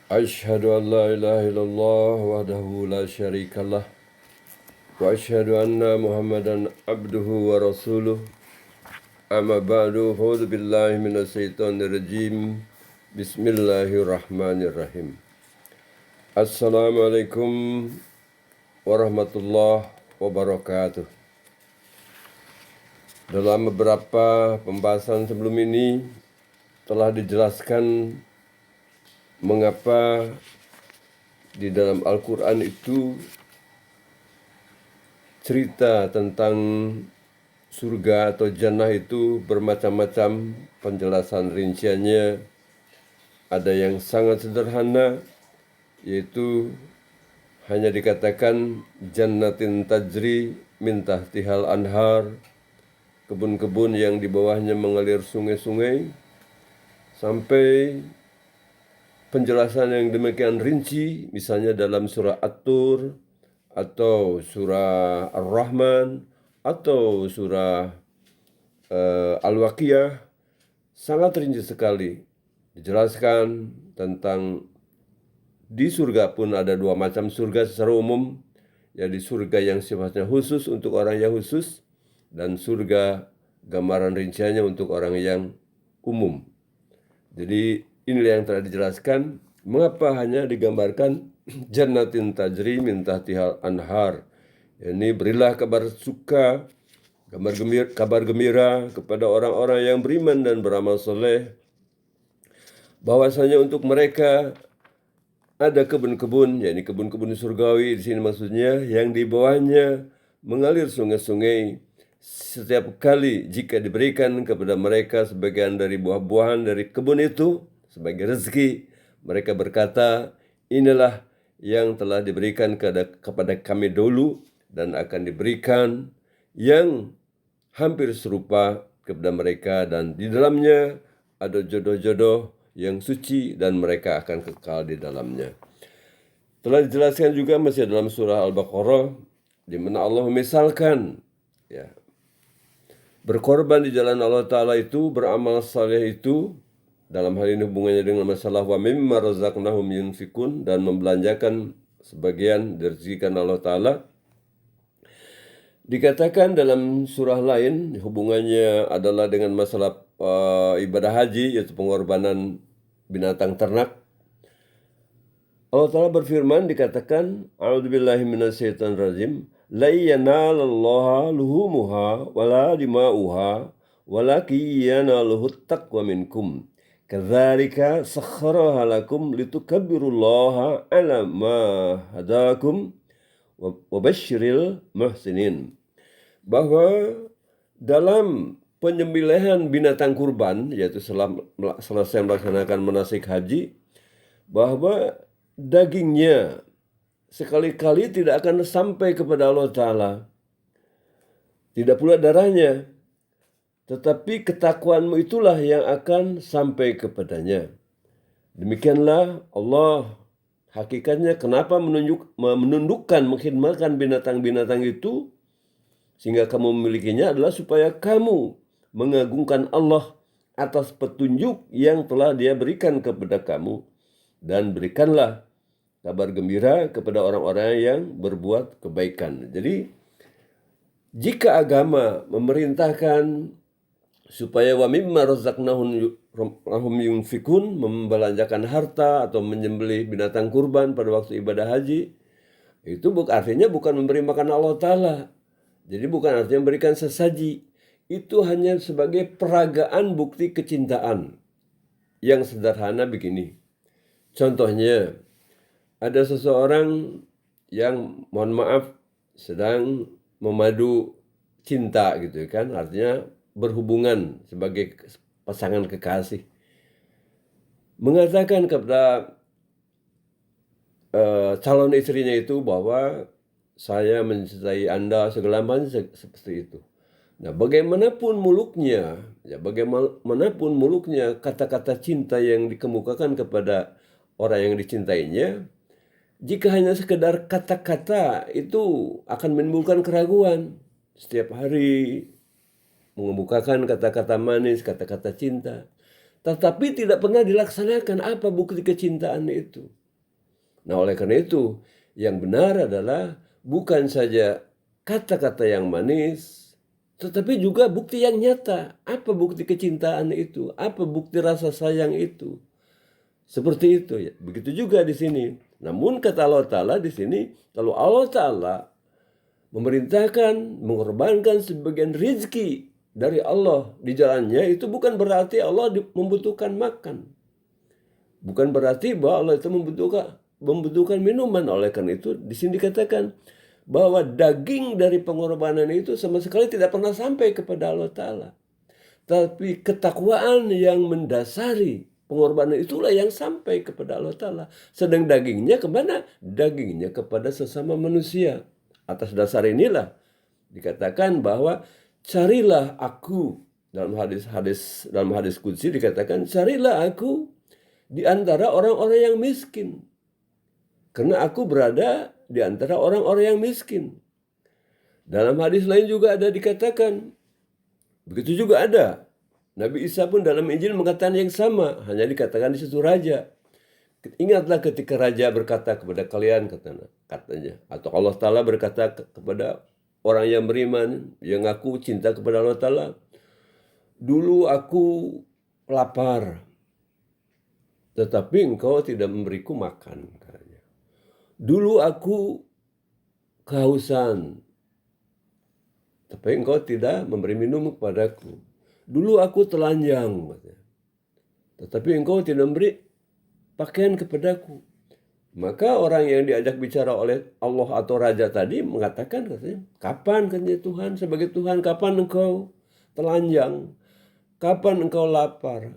أشهد أن لا إله إلا الله وحده لا شريك له وأشهد أن محمدا عبده ورسوله أما بعد أعوذ بالله من الشيطان الرجيم بسم الله الرحمن الرحيم. Assalamualaikum warahmatullahi wabarakatuh. Dalam beberapa pembahasan sebelum ini telah dijelaskan mengapa di dalam Al-Quran itu cerita tentang surga atau jannah itu bermacam-macam penjelasan rinciannya. Ada yang sangat sederhana, yaitu hanya dikatakan jannatin tajri min tahtihal anhar, kebun-kebun yang di bawahnya mengalir sungai-sungai, sampai penjelasan yang demikian rinci, misalnya dalam surah At-Tur, atau surah Ar-Rahman, atau surah Al-Waqiah, sangat rinci sekali. Dijelaskan tentang di surga pun ada dua macam surga secara umum, yaitu surga yang sifatnya khusus untuk orang yang khusus, dan surga gambaran rinciannya untuk orang yang umum. Jadi inilah yang telah dijelaskan mengapa hanya digambarkan jannatin tajri min tahtihal anhar. Ini berilah kabar suka, kabar gembira kepada orang-orang yang beriman dan beramal soleh, bahwasanya untuk mereka ada kebun-kebun, yakni kebun-kebun surgawi di sini maksudnya, yang di bawahnya mengalir sungai-sungai. Setiap kali jika diberikan kepada mereka sebagian dari buah-buahan dari kebun itu sebagai rezeki, mereka berkata, inilah yang telah diberikan kepada kami dulu dan akan diberikan yang hampir serupa kepada mereka, dan di dalamnya ada jodoh-jodoh yang suci dan mereka akan kekal di dalamnya. Telah dijelaskan juga masih dalam surah Al-Baqarah, di mana Allah misalkan berkorban di jalan Allah Ta'ala itu, beramal saleh itu, dalam hal ini hubungannya dengan masalah wa mimma razaqnahum yunfikun, dan membelanjakan sebagian direzekikan Allah Ta'ala. Dikatakan dalam surah lain hubungannya adalah dengan masalah ibadah haji, yaitu pengorbanan binatang ternak. Allah Ta'ala berfirman, dikatakan, a'udzubillahi minasyaitonirrajim, la yanalallaha luhumuha wala dima'uha walaki yanaluhut taqwa minkum kadzalika sakhkharaha lakum litukabbirullaha ala ma hadakum wa basyiril muhsinin. Bahwa dalam penyembelihan binatang kurban, yaitu selesai melaksanakan manasik haji, bahwa dagingnya sekali-kali tidak akan sampai kepada Allah Ta'ala, tidak pula darahnya, tetapi ketakwaanmu itulah yang akan sampai kepadanya. Demikianlah Allah hakikatnya kenapa menundukkan, mengkhidmatkan binatang-binatang itu, sehingga kamu memilikinya adalah supaya kamu mengagungkan Allah atas petunjuk yang telah Dia berikan kepada kamu, dan berikanlah kabar gembira kepada orang-orang yang berbuat kebaikan. Jadi jika agama memerintahkan supaya wa mimma razaqnahum yunfikun, membelanjakan harta atau menyembelih binatang kurban pada waktu ibadah haji, itu artinya bukan memberi makan Allah Ta'ala. Jadi bukan artinya memberikan sesaji. Itu hanya sebagai peragaan bukti kecintaan yang sederhana begini. Contohnya, ada seseorang yang, mohon maaf, sedang memadu cinta gitu kan, artinya berhubungan sebagai pasangan kekasih. Mengatakan kepada calon istrinya itu bahwa saya mencintai Anda segelamanya, seperti itu. Nah, bagaimanapun muluknya kata-kata cinta yang dikemukakan kepada orang yang dicintainya, jika hanya sekedar kata-kata, itu akan menimbulkan keraguan. Setiap hari mengemukakan kata-kata manis, kata-kata cinta. tetapi tidak pernah dilaksanakan. Apa bukti kecintaan itu? Nah, oleh karena itu, yang benar adalah bukan saja kata-kata yang manis, tetapi juga bukti yang nyata. Apa bukti kecintaan itu? Apa bukti rasa sayang itu? Seperti itu ya. Begitu juga di sini. Namun kata Allah Ta'ala di sini, kalau Allah Ta'ala memerintahkan, mengorbankan sebagian rizki dari Allah di jalannya, itu bukan berarti Allah membutuhkan makan. Bukan berarti bahwa Allah itu membutuhkan minuman. Oleh karena itu di sini dikatakan bahwa daging dari pengorbanan itu sama sekali tidak pernah sampai kepada Allah Ta'ala. Tapi ketakwaan yang mendasari pengorbanan itulah yang sampai kepada Allah Ta'ala. Sedang dagingnya kemana? Dagingnya kepada sesama manusia. Atas dasar inilah dikatakan bahwa carilah aku. Dalam hadis qudsi dikatakan carilah aku di antara orang-orang yang miskin. Karena aku berada di antara orang-orang yang miskin. Dalam hadis lain juga ada dikatakan, begitu juga ada. Nabi Isa pun dalam Injil mengatakan yang sama, hanya dikatakan di situ raja. Ingatlah ketika raja berkata kepada kalian, katanya. Atau Allah Ta'ala berkata kepada orang yang beriman, yang ngaku cinta kepada Allah Ta'ala. Dulu aku lapar, tetapi engkau tidak memberiku makan. Dulu aku kehausan, tapi engkau tidak memberi minum kepadaku. Dulu aku telanjang, tetapi engkau tidak memberi pakaian kepadaku. Maka orang yang diajak bicara oleh Allah atau Raja tadi mengatakan, katanya, kapan katanya Tuhan, sebagai Tuhan, kapan engkau telanjang? Kapan engkau lapar?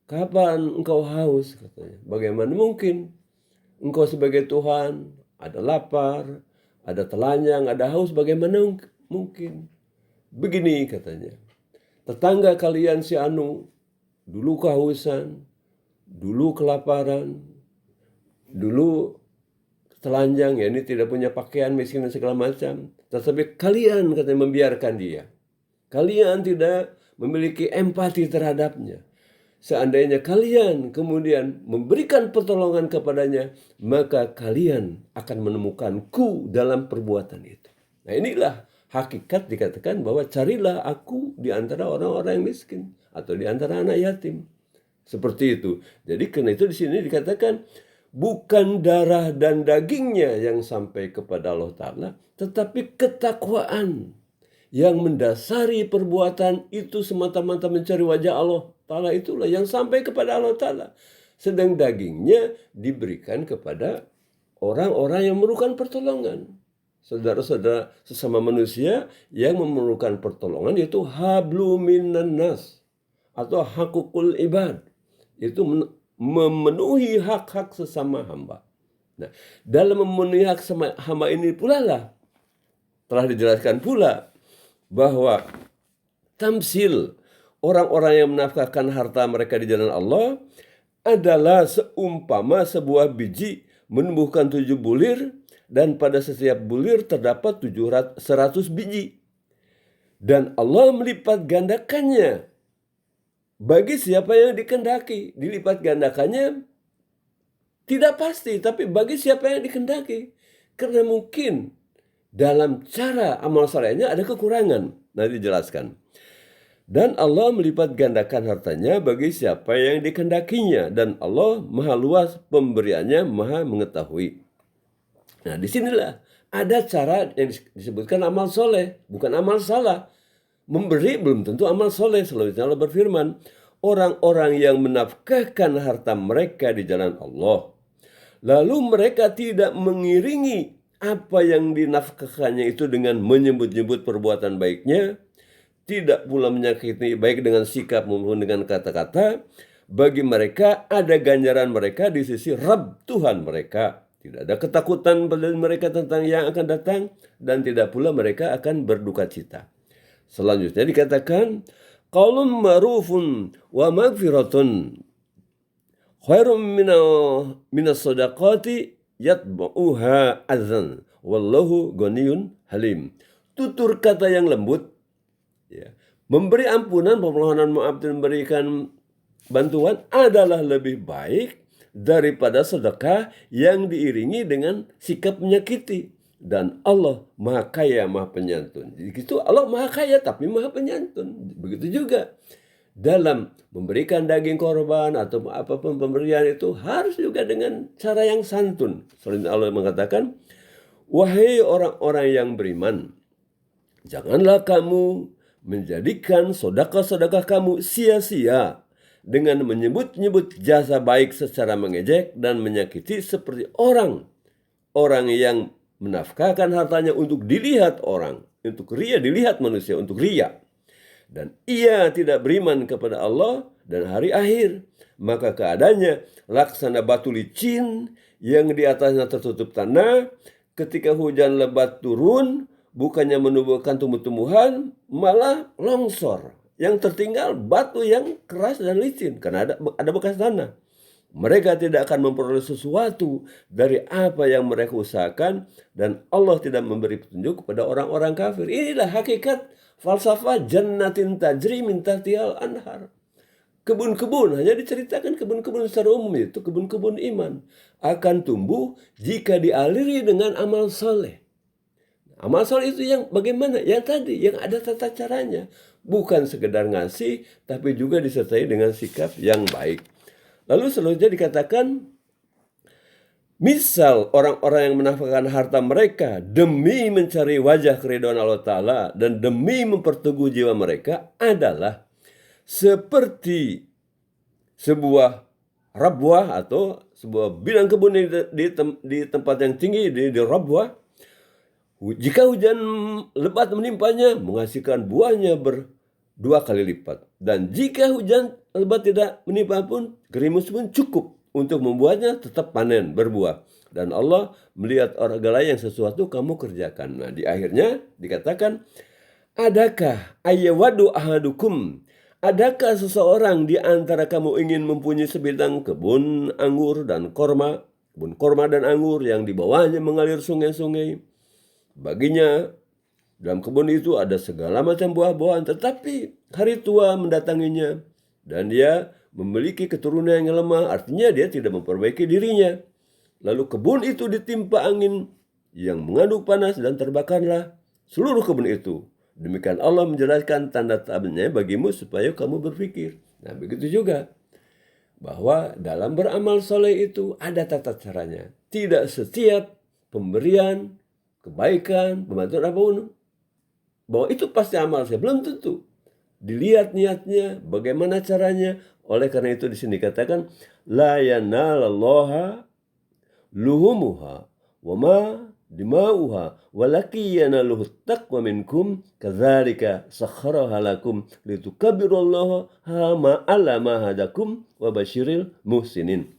Kapan engkau haus? Katanya. Bagaimana mungkin engkau sebagai Tuhan ada lapar, ada telanjang, ada haus, bagaimana mungkin? Begini katanya, tetangga kalian si Anu dulu kehausan, dulu kelaparan, dulu telanjang, ya ini tidak punya pakaian, miskin dan segala macam. Tetapi kalian katanya membiarkan dia. Kalian tidak memiliki empati terhadapnya. Seandainya kalian kemudian memberikan pertolongan kepadanya, maka kalian akan menemukanku dalam perbuatan itu. Nah, inilah hakikat dikatakan bahwa carilah aku di antara orang-orang yang miskin atau di antara anak yatim. Seperti itu. Jadi karena itu di sini dikatakan bukan darah dan dagingnya yang sampai kepada Allah Ta'ala, tetapi ketakwaan yang mendasari perbuatan itu semata-mata mencari wajah Allah Ta'ala, itulah yang sampai kepada Allah Ta'ala. Sedang dagingnya diberikan kepada orang-orang yang memerlukan pertolongan. Saudara-saudara sesama manusia yang memerlukan pertolongan, yaitu hablu minan nas atau hakukul ibad. Itu memenuhi hak-hak sesama hamba. Nah, dalam memenuhi hak sesama hamba ini pula lah telah dijelaskan pula bahwa tamsil orang-orang yang menafkahkan harta mereka di jalan Allah adalah seumpama sebuah biji menumbuhkan 7 bulir, dan pada setiap bulir terdapat 100 biji. Dan Allah melipat gandakannya bagi siapa yang dikehendaki. Dilipat gandakannya tidak pasti, tapi bagi siapa yang dikehendaki. Karena mungkin dalam cara amal salehnya ada kekurangan. Nanti dijelaskan. Dan Allah melipat gandakan hartanya bagi siapa yang dikehendakinya. Dan Allah maha luas pemberiannya, maha mengetahui. Nah, disinilah ada cara yang disebutkan amal soleh, bukan amal salah. Memberi belum tentu amal soleh. Selanjutnya Allah berfirman, orang-orang yang menafkahkan harta mereka di jalan Allah, lalu mereka tidak mengiringi apa yang dinafkahkannya itu dengan menyebut-nyebut perbuatan baiknya, tidak pula menyakiti baik dengan sikap maupun dengan kata-kata, bagi mereka ada ganjaran mereka di sisi Rabb Tuhan mereka. Tidak ada ketakutan pada mereka tentang yang akan datang, dan tidak pula mereka akan berduka cita. Selanjutnya dikatakan, qaulun ma'rufun wa maghfiratun khairum minas sadaqati yatba'uha adzan wallahu ghaniyun halim. Tutur kata yang lembut, ya, memberi ampunan, permohonan maaf, dan memberikan bantuan adalah lebih baik daripada sedekah yang diiringi dengan sikap menyakiti. Dan Allah Maha Kaya, Maha Penyantun. Jadi itu Allah Maha Kaya tapi Maha Penyantun. Begitu juga dalam memberikan daging korban atau apapun pemberian itu harus juga dengan cara yang santun. Soalnya Allah mengatakan, wahai orang-orang yang beriman, janganlah kamu menjadikan sedekah-sedekah kamu sia-sia dengan menyebut-nyebut jasa baik secara mengejek dan menyakiti seperti orang yang menafkahkan hartanya untuk dilihat orang, untuk ria, dilihat manusia, untuk ria. Dan ia tidak beriman kepada Allah dan hari akhir. Maka keadaannya laksana batu licin yang di atasnya tertutup tanah. Ketika hujan lebat turun, bukannya menumbuhkan tumbuh-tumbuhan, malah longsor. Yang tertinggal batu yang keras dan licin, karena ada bekas tanah. Mereka tidak akan memperoleh sesuatu dari apa yang mereka usahakan, dan Allah tidak memberi petunjuk kepada orang-orang kafir. Inilah hakikat falsafah jannatin tajri min tahtihal anhar. Kebun-kebun, hanya diceritakan kebun-kebun secara umum, itu kebun-kebun iman, akan tumbuh jika dialiri dengan amal soleh. Amal soleh itu yang bagaimana? Yang tadi, yang ada tata caranya. Bukan sekedar ngasih, tapi juga disertai dengan sikap yang baik. Lalu selanjutnya dikatakan, misal orang-orang yang menafkahkan harta mereka demi mencari wajah keridhaan Allah Ta'ala dan demi memperteguh jiwa mereka adalah seperti sebuah rabwah atau sebuah bidang kebun di tempat yang tinggi, di rabwah. Jika hujan lebat menimpanya, menghasilkan buahnya berdua kali lipat. Dan jika hujan lebat tidak menimpa pun, gerimis pun cukup untuk membuatnya tetap panen, berbuah. Dan Allah melihat orang lain yang sesuatu kamu kerjakan. Nah, di akhirnya dikatakan, adakah ayyawadu ahadukum? Adakah seseorang di antara kamu ingin mempunyai sebidang kebun anggur dan korma, kebun korma dan anggur yang di bawahnya mengalir sungai-sungai? Baginya dalam kebun itu ada segala macam buah-buahan, tetapi hari tua mendatanginya dan dia memiliki keturunan yang lemah, artinya dia tidak memperbaiki dirinya. Lalu kebun itu ditimpa angin yang mengandung panas dan terbakarlah seluruh kebun itu. Demikian Allah menjelaskan tanda-tandanya bagimu supaya kamu berpikir. Nah, begitu juga bahwa dalam beramal soleh itu ada tata caranya. Tidak setiap pemberian, kebaikan, pembantuan apapun, bahwa itu pasti amal saya, belum tentu. Dilihat niatnya, bagaimana caranya. Oleh karena itu di sini dikatakan, la yanalallaha luhumuha wa ma dimauha walaki yanaluhu taqwa minkum kadzalika sakharaha lakum litukabbirullaha ma ala ma hadakum wa basyiril muhsinin.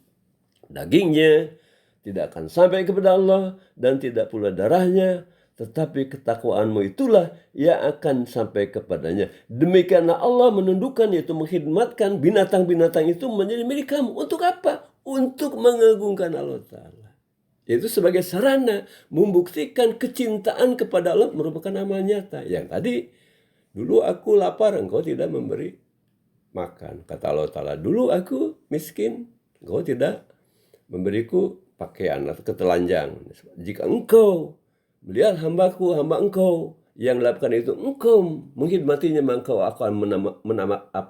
Dagingnya tidak akan sampai kepada Allah dan tidak pula darahnya, tetapi ketakwaanmu itulah yang akan sampai kepadanya. Demikianlah Allah menundukkan, yaitu mengkhidmatkan binatang-binatang itu menjadi milik kamu. Untuk apa? Untuk mengagungkan Allah Ta'ala. Itu sebagai sarana membuktikan kecintaan kepada Allah merupakan amal nyata. Yang tadi, dulu aku lapar, engkau tidak memberi makan. Kata Allah Ta'ala, dulu aku miskin, engkau tidak memberiku pakaian atau ketelanjang. Jika engkau melihat hambaku, hamba engkau yang melakukan itu, engkau mengkhidmatinya, maka engkau akan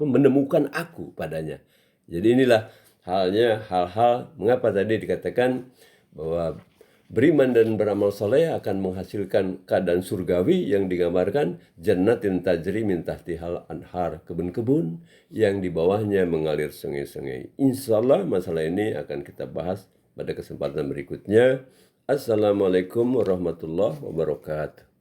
menemukan aku padanya. Jadi inilah hal-hal mengapa tadi dikatakan bahwa beriman dan beramal soleh akan menghasilkan keadaan surgawi yang digambarkan jannatin tajri min tahtihal anhar, kebun-kebun yang di bawahnya mengalir sungai-sungai. Insyaallah masalah ini akan kita bahas pada kesempatan berikutnya. Assalamualaikum warahmatullahi wabarakatuh.